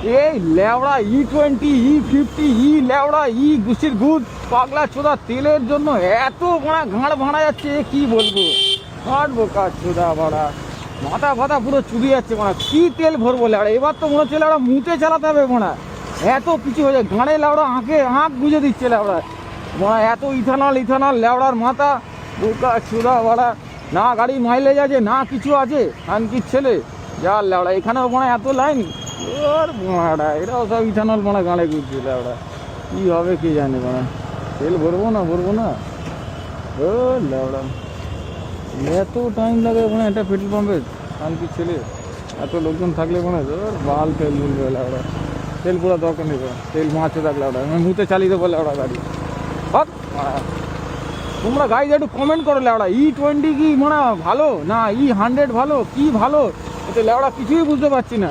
এই লেওড়া E20 E50 লেওড়া গুছির গুদ পাগলা চোদা তেলের জন্য এত ঘাড় ভাড়া যাচ্ছে, কি বলবো। কাটবো কাজ চোদা ভাড়া, মাথা ফাতা পুরো চুরি যাচ্ছে মানা। কি তেল ভরবো লেওড়া, এবার তো মনে হচ্ছে লেওড়া মুতে চালাতে হবে মানা। এত কিছু হয়ে যায় ঘাড়ে লেওড়া, আঁক বুঝে দিচ্ছে লেওড়া মানা। এত ইথানল লেওড়ার মাথা বোকা চোদা ভাড়া। না গাড়ি মাইলেজ আছে না কিছু আছে, আনকির ছেলে যা লেওড়া। এখানেও মানে এত লাইন ওর মারা, এরাও সব ইথানল মানে গাঁড়ে ঘুরছে লেওড়া। কী হবে কে জানে মানে, তেল ভরবো না ও লেওড়া। এত টাইম লাগে মানে একটা পেট্রোল পাম্পে, আনকির ছেলে। এত লোকজন থাকলে মানে ওর বাল তেল ভুলবে লেওড়া। তেল পুরো দরকার নেই, তেল মাছে থাক লেওড়া, আমি মুতে চালিয়ে দেবো লেওড়া গাড়ি। হক তোমরা গাড়ি একটু কমেন্ট করো লেওড়া, E20 কি মানে ভালো না E100 ভালো, কি ভালো এতে লেওড়া কিছুই বুঝতে পারছি না।